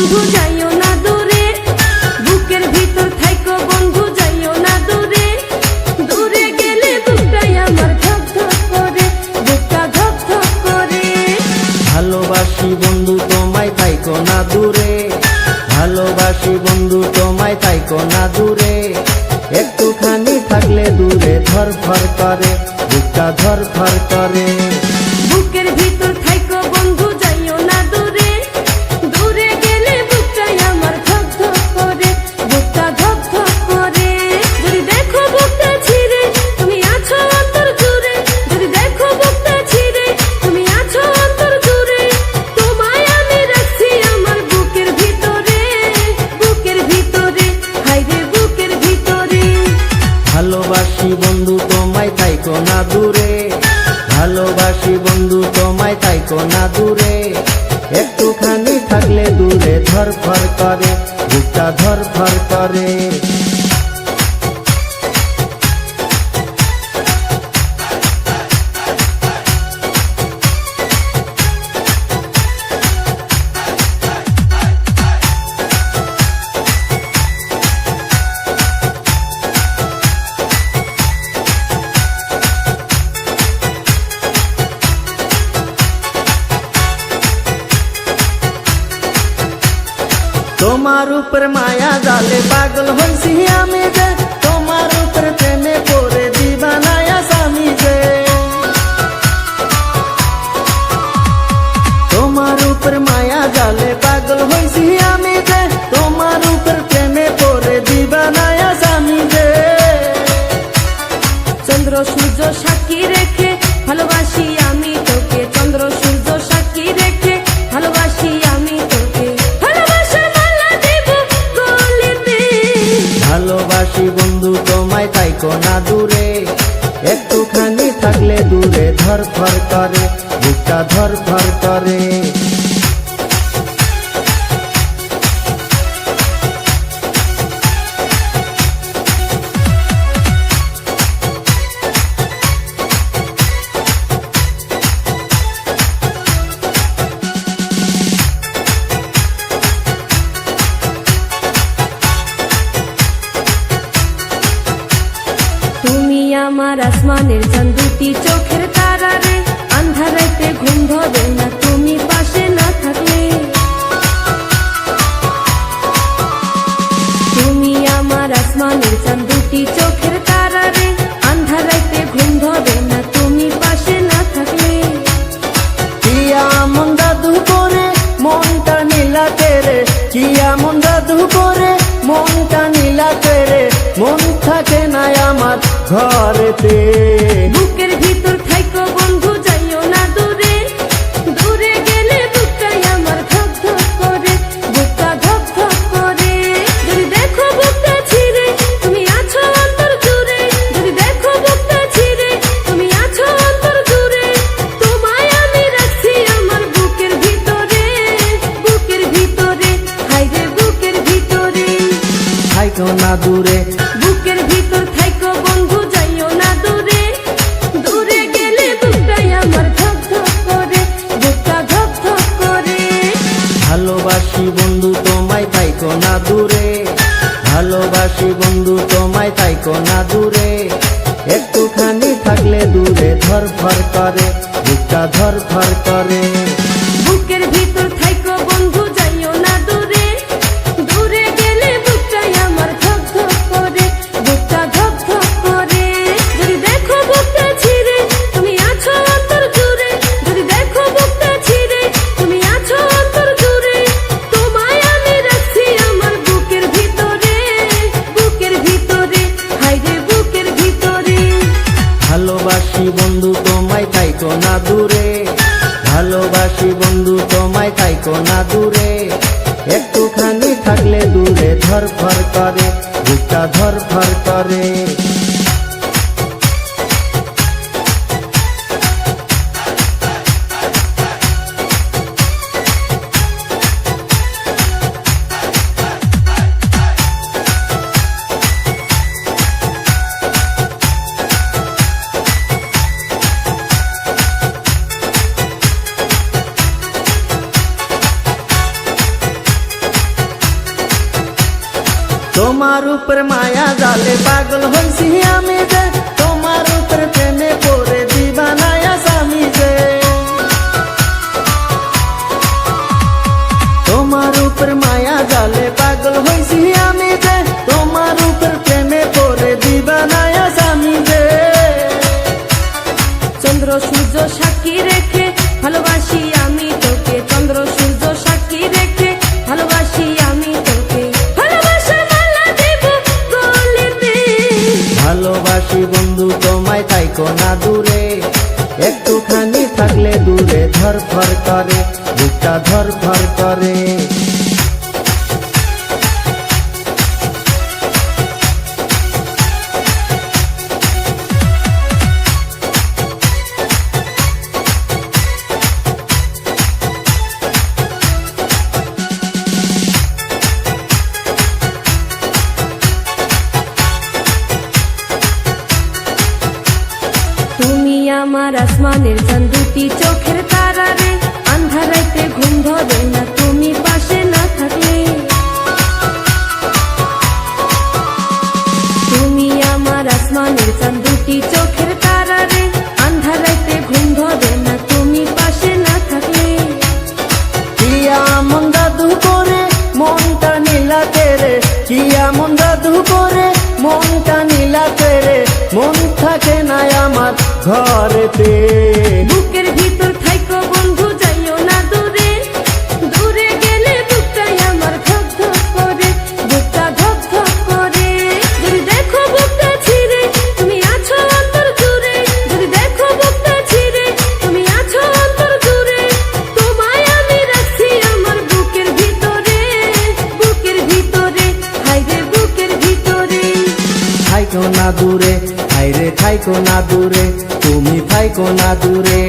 বন্ধু যাইও না দূরে, বুকের ভিতর থাইকো বন্ধু যাইও না দূরে। দূরে গেলে বুকটাই আমার ধক ধক করে, বুকটা ধক ধক করে। ভালোবাসি বন্ধু তোমায় থাইকো না দূরে, ভালোবাসি বন্ধু তোমায় থাইকো না দূরে। একটুখানি থাকলে দূরে ধরফর করে, বুকটা ধরফর করে। বুকের ভিতর থাইকো বন্ধু যাইও না দূরে, দূরে গেলে বুকটাই আমার ধক ধক করে, বুকটা ধক ধক করে। যদি দেখো বুকটা ছিঁড়ে তুমি আছো অন্তর জুড়ে, যদি দেখো বুকটা ছিঁড়ে তুমি আছো অন্তর জুড়ে। তোমায় আমি রাখছি আমার বুকের ভিতরে, বুকের ভিতরে, হায়রে বুকের ভিতরে। ভালোবাসি বন্ধু তোমায় থাইকো না দূরে, ভালোবাসি বন্ধু তোমায় থাইকো না দূরে। একটুখানি থাকলে দূরে ধরফর করে, বুকটা ধরফর করে। তোমার উপর মায়া জালে পাগল হইছি আমি যে, তোমার উপর প্রেমে পড়ে দিবানায়া স্বামী যে। তোমার উপর মায়া জালে পাগল হইছি আমি যে, তোমার উপর প্রেমে পড়ে দিবানায়া স্বামী যে। চন্দ্র সূর্য সাক্ষী রেখে ভালোবাসি আমি তোকে, চন্দ্র সূর্য সাক্ষী রেখে ভালোবাসি আমি তোকে। ভালোবাসার মালা দেব গলেতে, ভালোবাসি বন্ধু তোমায় থাইকো না দূরে। একটুখানি থাকলে দূরে ধরফর করে, বুকটা ধরফর করে। তুমি আমার আসমানের চাঁদ, দুটি চোখের তারা রে। আন্ধারাইতে ঘুম ধরে না তুমি পাশে না থাকলে। তুমি আমার আসমানের চাঁদ, দুটি চোখের তারা রে। আন্ধারাইতে ঘুম ধরে না তুমি পাশে না থাকলে। কি এমন জাদু করে মনটা নীলাতে রে, কি এমন জাদু করে মনটা নীলাতে রে। মন থাকে না আমার ঘরেতে। বুকের ভিতর থাইকো বন্ধু যাইও না দূরে, দূরে গেলে বুকটাই আমার ধক ধক করে, বুকটা ধক ধক করে। যদি দেখো বুকটা ছিঁড়ে তুমি আছো অন্তর জুড়ে, যদি দেখো বুকটা ছিঁড়ে তুমি আছো অন্তর জুড়ে। তোমায় আমি রাখছি আমার বুকের ভিতরে, বুকের ভিতরে, হায়রে বুকের ভিতরে। থাইকো না দূরে, বুকের ভিতর থাইকো বন্ধু যাইও না দূরে, দূরে গেলে বুকটাই আমার ধক ধক করে, বুকটা ধক ধক করে। ভালোবাসি বন্ধু তোমায় থাইকো না দূরে, ভালোবাসি বন্ধু তোমায় থাইকো না দূরে। একটুখানি থাকলে দূরে ধরফর করে, বুকটা ধরফর করে। বুকের ভিতর থাইকো বন্ধু যাইও না দূরে, দূরে গেলে বুকটাই আমার ধক ধক করে, বুকটা ধক ধক করে। যদি দেখো বুকটা ছিঁড়ে তুমি আছো অন্তর জুড়ে, যদি দেখো বুকটা ছিঁড়ে তুমি আছো অন্তর জুড়ে। তোমায় আমি রাখছি আমার বুকের ভিতরে, বুকের ভিতরে, হায়রে বুকের ভিতরে। ভালোবাসি বন্ধু তোমায় থাইকো না দূরে, ভালোবাসি বন্ধু তোমায় থাইকো না দূরে। একটুখানি থাকলে দূরে ধরফর করে, বুকটা ধরফর করে। তোমার উপর মায়া জালে পাগল হইছি আমি যে, তোমার উপর প্রেমে পড়ে দিবানায়া স্বামী যে। তোমার উপর মায়া জালে পাগল হইছি আমি যে, তোমার উপর প্রেমে পড়ে দিবানায়া স্বামী যে। চন্দ্র সূর্য সাক্ষী রেখে ভালোবাসি আমি তোকে, চন্দ্র সূর্য সাক্ষী রেখে ভালোবাসি আমি তোকে, ভালোবাসার মালা দেব গলিতে। ভালোবাসি বন্ধু তোমায় থাইকো না দূরে, একটুখানি থাকলে দূরে ধরফর করে, বুকটা ধরফর করে। তুমি আমার আসমানের চাঁদ, দুটি চোখের তারা রে, আন্ধারাইতে ঘুম ধরে না তুমি পাশে না থাকলে। তুমি আমার আসমানের চাঁদ, দুটি চোখের তারা রে, আন্ধারাইতে ঘুম ধরে না তুমি পাশে না থাকলে। কি এমন জাদু করে মনটা নীলাতে রে, কি এমন জাদু করে মনটা নীলাতে রে, মন থাকে না আমার ঘরেতে। বুকের ভিতর থাইকো বন্ধু যাইও না দূরে, দূরে গেলে বুকটাই আমার ধক ধক করে, বুকটা ধক ধক করে। যদি দেখো বুকটা ছিঁড়ে তুমি আছো অন্তর জুড়ে, যদি দেখো বুকটা ছিঁড়ে তুমি আছো অন্তর জুড়ে, তোমায় আমি রাখছি আমার বুকের ভিতরে, বুকের ভিতরে, হায়রে বুকের ভিতরে। থাইকো না দূরে, হায়রে থাইকো না দূরে, তুমি থাইকো না দূরে।